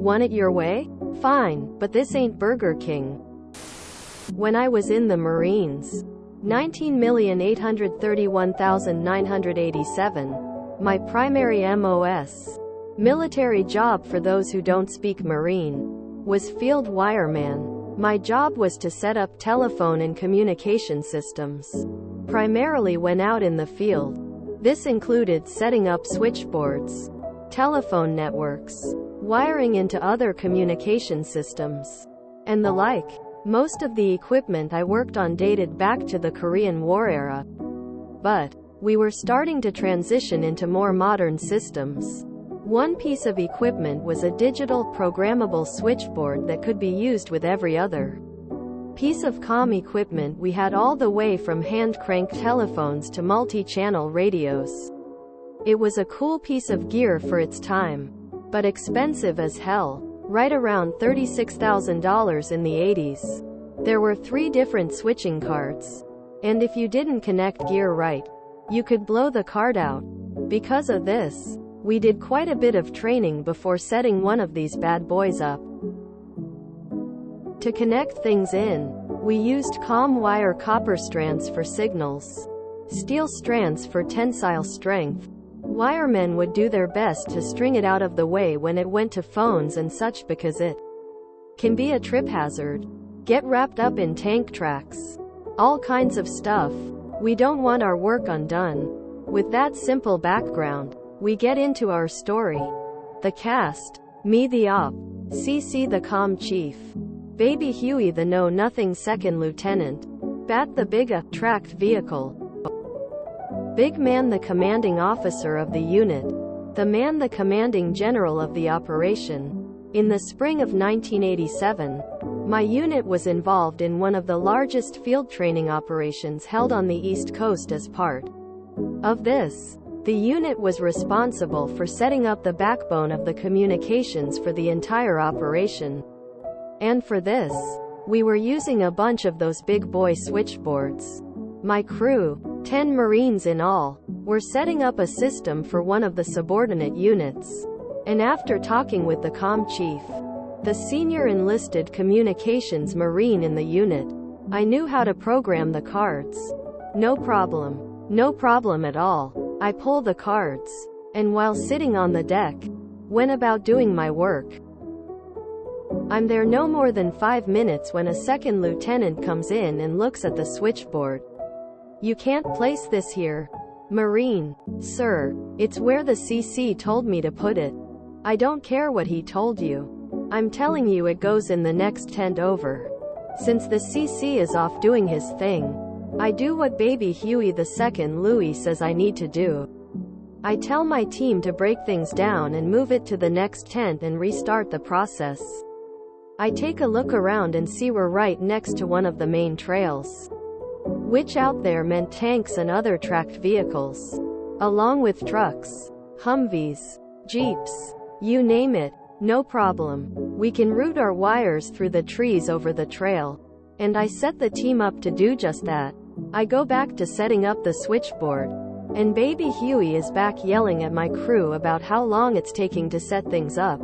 Want it your way? Fine, but this ain't Burger King. When I was in the Marines, 19,831,987. My primary MOS, military job for those who don't speak Marine, was field wireman. My job was to set up telephone and communication systems, primarily when out in the field. This included setting up switchboards, telephone networks, wiring into other communication systems, and the like. Most of the equipment I worked on dated back to the Korean War era, but we were starting to transition into more modern systems. One piece of equipment was a digital programmable switchboard that could be used with every other piece of comm equipment we had, all the way from hand-crank telephones to multi-channel radios. It was a cool piece of gear for its time, but expensive as hell. Right around $36,000 in the 80s. There were 3 different switching cards, and if you didn't connect gear right, you could blow the card out. Because of this, we did quite a bit of training before setting one of these bad boys up. To connect things in, we used comm wire copper strands for signals, steel strands for tensile strength. Wiremen would do their best to string it out of the way when it went to phones and such, because it can be a trip hazard, get wrapped up in tank tracks, all kinds of stuff. We don't want our work undone. With that simple background, we get into our story. The cast: me the op, CC the comm chief, Baby Huey the know-nothing second lieutenant, Bat the big tracked vehicle, Big Man the commanding officer of the unit, the Man the commanding general of the operation. In the spring of 1987, my unit was involved in one of the largest field training operations held on the East Coast. As part of this, the unit was responsible for setting up the backbone of the communications for the entire operation. And for this, we were using a bunch of those big boy switchboards. My crew, 10 Marines in all, were setting up a system for one of the subordinate units. And after talking with the comm chief, the senior enlisted communications Marine in the unit, I knew how to program the cards. No problem. No problem at all. I pull the cards, and while sitting on the deck, went about doing my work. I'm there no more than 5 minutes when a second lieutenant comes in and looks at the switchboard. You can't place this here. Marine: sir, it's where the CC told me to put it. I don't care what he told you. I'm telling you it goes in the next tent over. Since the CC is off doing his thing, I do what Baby Huey the second Louis says I need to do. I tell my team to break things down and move it to the next tent and restart the process. I take a look around and see we're right next to one of the main trails, which out there meant tanks and other tracked vehicles, along with trucks, Humvees, Jeeps, you name it. No problem. We can route our wires through the trees over the trail, and I set the team up to do just that. I go back to setting up the switchboard, and Baby Huey is back yelling at my crew about how long it's taking to set things up.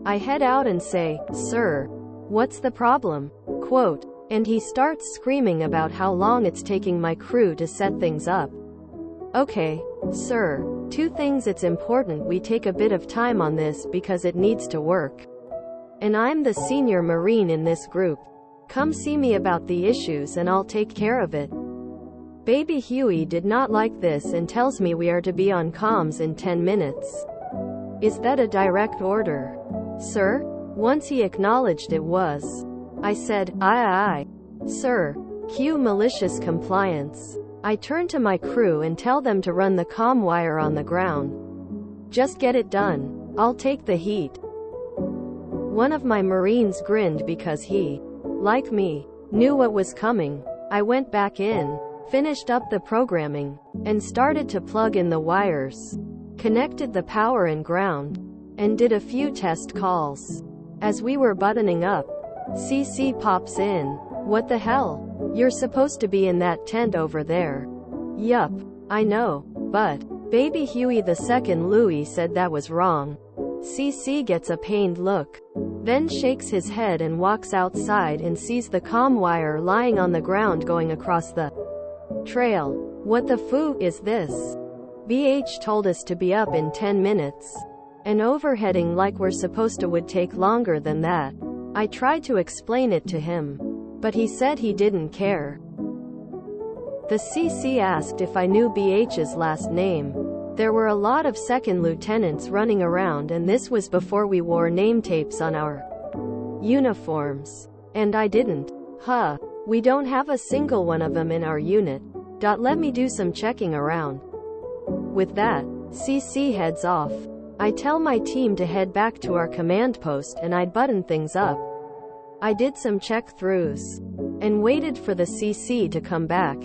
I head out and say, "Sir, what's the problem?" Quote, and he starts screaming about how long it's taking my crew to set things up. Okay, sir, 2 things. It's important we take a bit of time on this because it needs to work. And I'm the senior Marine in this group. Come see me about the issues and I'll take care of it. Baby Huey did not like this and tells me we are to be on comms in 10 minutes. Is that a direct order, sir? Once he acknowledged it was. I said, aye, sir. Cue malicious compliance. I turn to my crew and tell them to run the comm wire on the ground. Just get it done. I'll take the heat. One of my Marines grinned because he, like me, knew what was coming. I went back in, finished up the programming, and started to plug in the wires, connected the power and ground, and did a few test calls. As we were buttoning up, CC pops in. What the hell? You're supposed to be in that tent over there. Yup, I know, but Baby Huey the second Louis said that was wrong. CC gets a pained look, then shakes his head and walks outside and sees the comm wire lying on the ground going across the trail. What the foo is this? BH told us to be up in 10 minutes. And overheading like we're supposed to would take longer than that. I tried to explain it to him, but he said he didn't care. The CC asked if I knew BH's last name. There were a lot of second lieutenants running around, and this was before we wore name tapes on our uniforms. And I didn't. Huh. We don't have a single one of them in our unit. Let me do some checking around. With that, CC heads off. I tell my team to head back to our command post and I'd button things up. I did some check-throughs and waited for the CC to come back.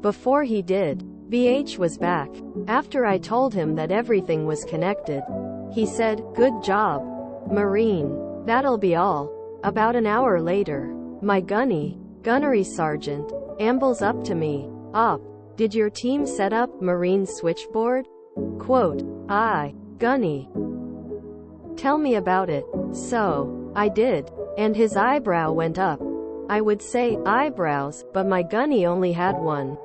Before he did, BH was back. After I told him that everything was connected, he said, "Good job, Marine. That'll be all." About an hour later, my gunnery sergeant, ambles up to me. "Op, did your team set up Marine switchboard?" Quote, "Aye, Gunny. Tell me about it." So, I did. And his eyebrow went up. I would say, eyebrows, but my Gunny only had one.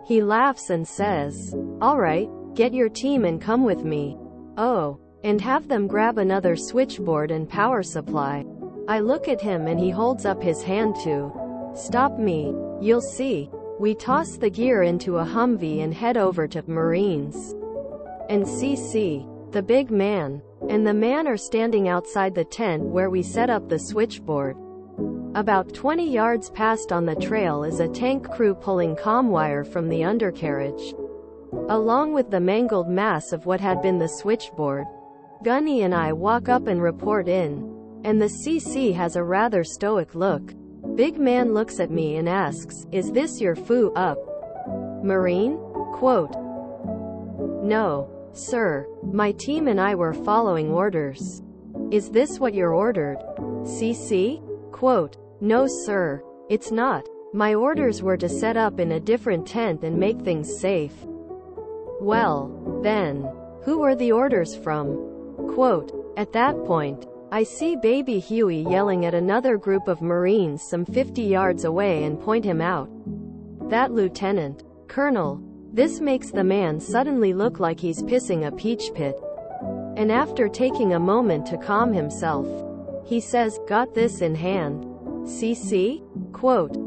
He laughs and says, "Alright, get your team and come with me. Oh, and have them grab another switchboard and power supply." I look at him and he holds up his hand to stop me. You'll see. We toss the gear into a Humvee and head over to Marines. And CC, the big man, and the man are standing outside the tent where we set up the switchboard. About 20 yards past on the trail is a tank crew pulling comm wire from the undercarriage, along with the mangled mass of what had been the switchboard. Gunny and I walk up and report in, and the CC has a rather stoic look. Big man looks at me and asks, "Is this your foo up, Marine?" Quote, "No, sir. My team and I were following orders." "Is this what you're ordered, CC?" Quote, "No sir, it's not. My orders were to set up in a different tent and make things safe." "Well, then, who were the orders from?" Quote, "At that point, I see Baby Huey yelling at another group of Marines some 50 yards away and point him out. That lieutenant, Colonel. This makes the man suddenly look like he's pissing a peach pit. And after taking a moment to calm himself, he says, 'Got this in hand, CC?' Quote,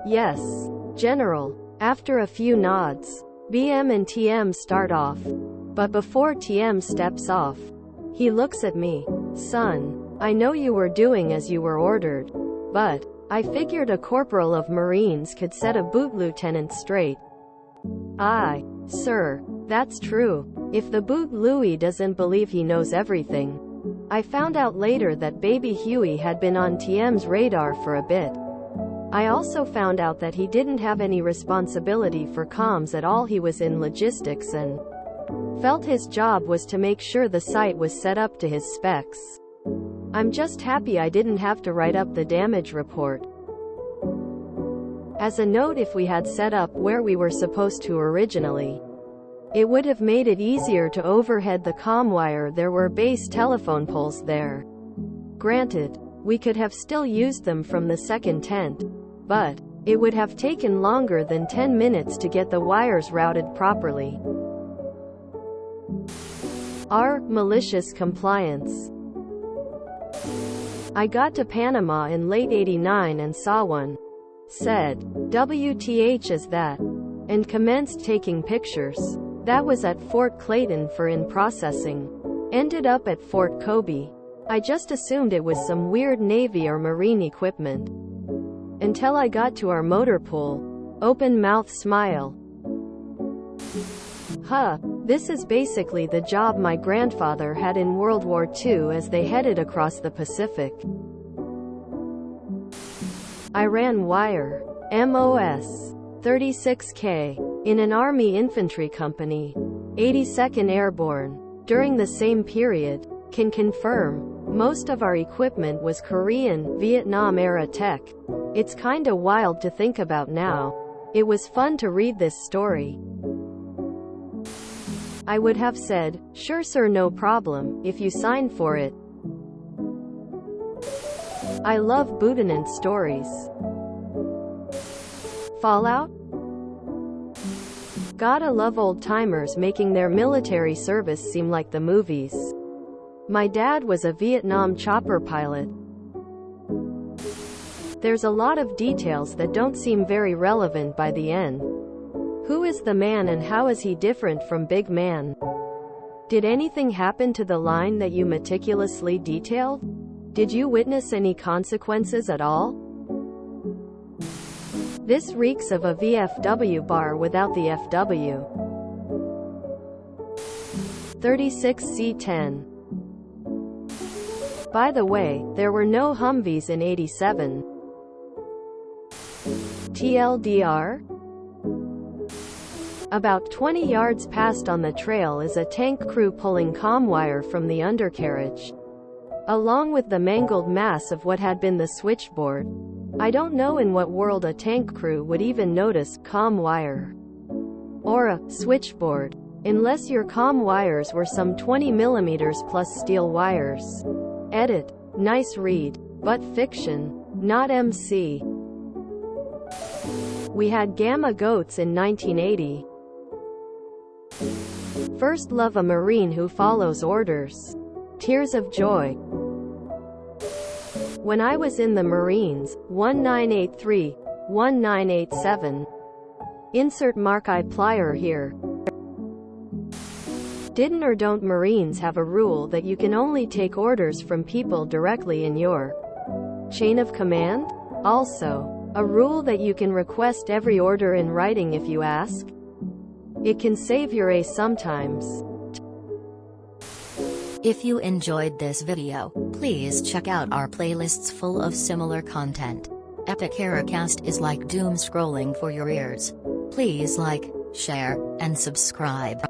"Yes, General." After a few nods, BM and TM start off. But before TM steps off, he looks at me. "Son, I know you were doing as you were ordered, but I figured a corporal of Marines could set a boot lieutenant straight." "Aye, sir, that's true. If the boot Louis doesn't believe he knows everything." I found out later that Baby Huey had been on TM's radar for a bit. I also found out that he didn't have any responsibility for comms at all. He was in logistics and felt his job was to make sure the site was set up to his specs. I'm just happy I didn't have to write up the damage report. As a note, if we had set up where we were supposed to originally, it would have made it easier to overhead the comm wire. There were base telephone poles there. Granted, we could have still used them from the second tent, but it would have taken longer than 10 minutes to get the wires routed properly. Our malicious compliance. I got to Panama in late '89 and saw one. Said, "WTH is that?" and commenced taking pictures. That was at Fort Clayton for in processing. Ended up at Fort Kobe. I just assumed it was some weird Navy or Marine equipment. Until I got to our motor pool. Open mouth smile. Huh, this is basically the job my grandfather had in World War II as they headed across the Pacific. I ran wire, MOS, 36K, in an Army infantry company, 82nd Airborne. During the same period, can confirm, most of our equipment was Korean, Vietnam-era tech. It's kinda wild to think about now. It was fun to read this story. I would have said, "Sure sir, no problem, if you sign for it." I love Buddinant stories. Fallout? Gotta love old-timers making their military service seem like the movies. My dad was a Vietnam chopper pilot. There's a lot of details that don't seem very relevant by the end. Who is the man and how is he different from Big Man? Did anything happen to the line that you meticulously detailed? Did you witness any consequences at all? This reeks of a VFW bar without the FW. 36C10. By the way, there were no Humvees in '87. TLDR? About 20 yards past on the trail is a tank crew pulling comm wire from the undercarriage, along with the mangled mass of what had been the switchboard. I don't know in what world a tank crew would even notice comm wire or a switchboard, unless your comm wires were some 20mm plus steel wires. Edit. Nice read. But fiction. Not MC. We had Gamma Goats in 1980. First love a Marine who follows orders. Tears of joy. When I was in the Marines, 1983, 1987. Insert Mark-I plier here. Didn't or don't Marines have a rule that you can only take orders from people directly in your chain of command? Also, a rule that you can request every order in writing if you ask? It can save your ace sometimes. If you enjoyed this video, please check out our playlists full of similar content. Epic Heracast is like doom scrolling for your ears. Please like, share, and subscribe.